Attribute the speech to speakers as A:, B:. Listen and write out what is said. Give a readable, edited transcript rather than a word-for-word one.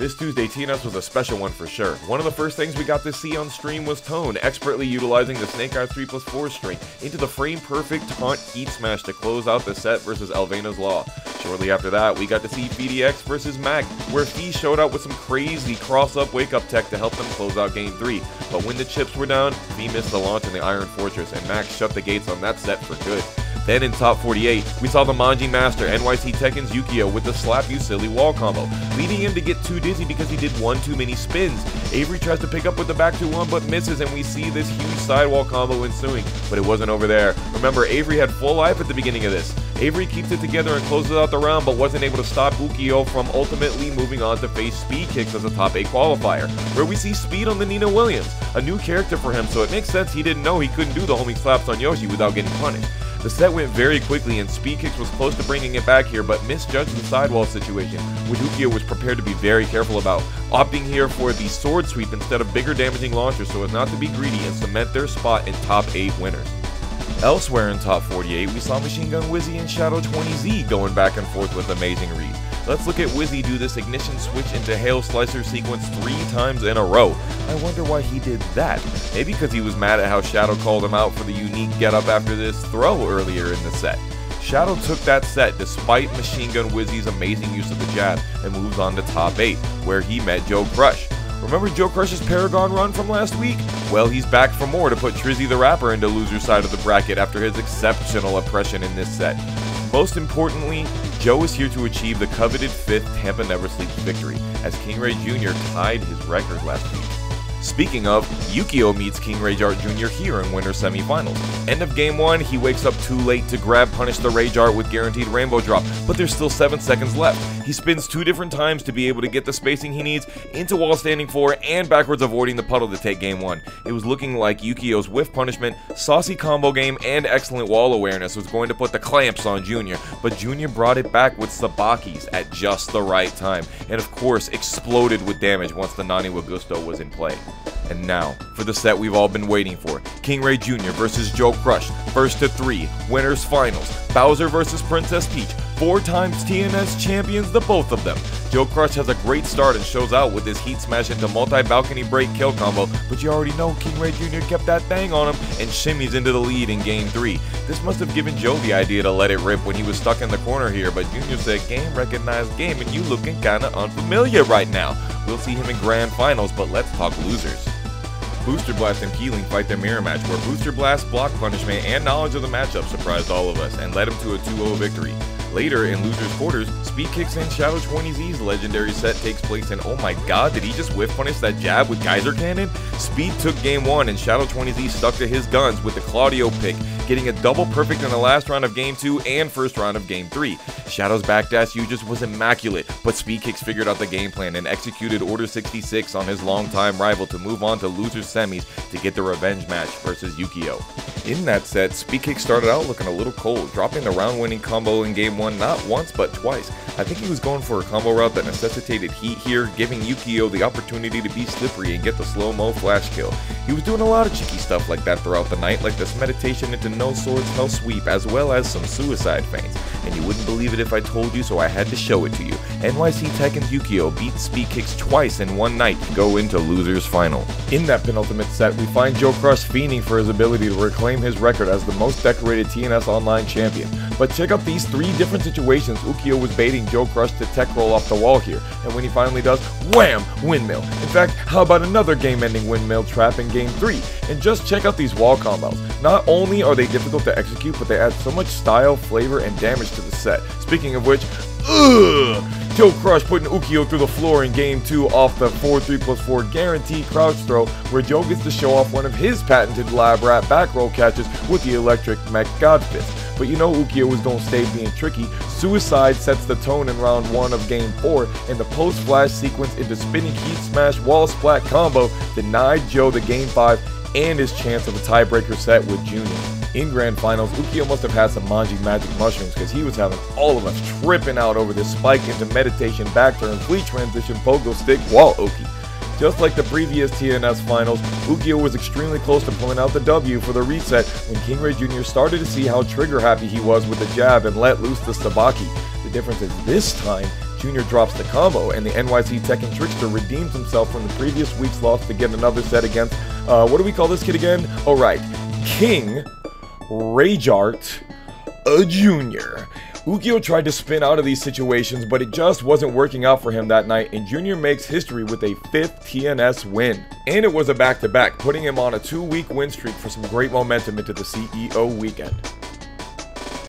A: This Tuesday TNS was a special one for sure. One of the first things we got to see on stream was Tone expertly utilizing the Snake Eyes 3+4 string into the frame-perfect taunt heat smash to close out the set versus Alvena's Law. Shortly after that, we got to see FDX versus Mag, where Fee showed out with some crazy cross-up wake-up tech to help them close out Game 3. But when the chips were down, Fee missed the launch in the Iron Fortress, and Max shut the gates on that set for good. Then in top 48, we saw the Manji Master NYC Tekken's Ukiyo with the Slap You Silly wall combo, leading him to get too dizzy because he did one too many spins. Avery tries to pick up with the back 2-1 but misses, and we see this huge sidewall combo ensuing, but it wasn't over there. Remember, Avery had full life at the beginning of this. Avery keeps it together and closes out the round, but wasn't able to stop Ukiyo from ultimately moving on to face Speedkicks as a top 8 qualifier, where we see Speed on the Nina Williams, a new character for him, so it makes sense he didn't know he couldn't do the homing slaps on Yoshi without getting punished. The set went very quickly and Speedkicks was close to bringing it back here, but misjudged the sidewall situation, which Ukiyo was prepared to be very careful about, opting here for the sword sweep instead of bigger damaging launchers so as not to be greedy and cement their spot in top 8 winners. Elsewhere in top 48, we saw Machinegunwizzy and Shadow20Z going back and forth with amazing reads. Let's look at Wizzy do this ignition switch into Hail Slicer sequence 3 times in a row. I wonder why he did that. Maybe because he was mad at how Shadow called him out for the unique getup after this throw earlier in the set. Shadow took that set despite Machinegunwizzy's amazing use of the jab and moves on to top 8, where he met Joe Crush. Remember Joe Crush's Paragon run from last week? Well, he's back for more to put Trizzy the Rapper into loser's side of the bracket after his exceptional oppression in this set. Most importantly, Joe is here to achieve the coveted 5th Tampa Never Sleeps victory, as Kingreyjr Jr. tied his record last week. Speaking of, Ukiyo meets Kingreyjr Jr. here in winter semifinals. End of game 1, he wakes up too late to grab punish the Rage Art with guaranteed rainbow drop, but there's still 7 seconds left. He spins 2 different times to be able to get the spacing he needs into wall standing 4 and backwards avoiding the puddle to take game 1. It was looking like Ukiyo's whiff punishment, saucy combo game, and excellent wall awareness was going to put the clamps on Jr., but Jr. brought it back with Sabakis at just the right time, and of course exploded with damage once the Nani Wagusto was in play. And now, for the set we've all been waiting for, Kingreyjr Jr. versus Joe Crush, first to 3, winners finals, Bowser versus Princess Peach, 4 times TNS champions, the both of them. Joe Crush has a great start and shows out with his heat smash into multi-balcony break kill combo, but you already know Kingreyjr Jr. kept that thing on him and shimmies into the lead in game 3. This must have given Joe the idea to let it rip when he was stuck in the corner here, but Jr. said, "Game recognized game, and you looking kinda unfamiliar right now." We'll see him in grand finals, but let's talk losers. Booster Blast and Keeling fight their mirror match, where Booster Blast's block punishment and knowledge of the matchup surprised all of us and led him to a 2-0 victory. Later, in losers' quarters, Speedkicks and Shadow20Z's legendary set takes place, and oh my god, did he just whiff punish that jab with Geyser Cannon? Speed took game 1 and Shadow20Z stuck to his guns with the Claudio pick, getting a double perfect in the last round of game 2 and first round of game 3. Shadow's backdash usage was immaculate, but Speedkicks figured out the game plan and executed Order 66 on his longtime rival to move on to losers semis to get the revenge match versus Ukiyo. In that set, Speedkicks started out looking a little cold, dropping the round-winning combo in game 1 not once but twice. I think he was going for a combo route that necessitated heat here, giving Ukiyo the opportunity to be slippery and get the slow-mo flash kill. He was doing a lot of cheeky stuff like that throughout the night, like this meditation into no swords, hell sweep, as well as some suicide feints. And you wouldn't believe it if I told you, so I had to show it to you. NYC Tekken's Ukiyo beat Speedkicks twice in one night to go into losers final. In that penultimate set, we find Joe Crush fiending for his ability to reclaim his record as the most decorated TNS Online champion. But check out these 3 different situations Ukiyo was baiting Joe Crush to tech roll off the wall here, and when he finally does, wham! Windmill. In fact, how about another game-ending windmill trap in game 3? And just check out these wall combos. Not only are they difficult to execute, but they add so much style, flavor, and damage to the set. Speaking of which, Joe Crush putting Ukiyo through the floor in game 2 off the 4-3+4 guaranteed crouch throw, where Joe gets to show off one of his patented lab rat back roll catches with the electric mech godfist. But you know Ukiyo was going to stay being tricky. Suicide sets the tone in round 1 of game 4, and the post-flash sequence into spinning heat smash wall splat combo denied Joe the game 5 and his chance of a tiebreaker set with Junior. In grand finals, Ukiyo must have had some Manji magic mushrooms, because he was having all of us tripping out over this spike into meditation back turn fleet transition pogo stick wall Oki. Just like the previous TNS finals, Ukiyo was extremely close to pulling out the W for the reset when Kingreyjr Jr. started to see how trigger happy he was with the jab and let loose the Sabaki. The difference is this time, Junior drops the combo, and the NYC Tekken Trickster redeems himself from the previous week's loss to get another set against, what do we call this kid again? Oh right, Kingreyjr Jr. Ukiyo tried to spin out of these situations, but it just wasn't working out for him that night, and Junior makes history with a 5th TNS win. And it was a back-to-back, putting him on a 2-week win streak for some great momentum into the CEO weekend.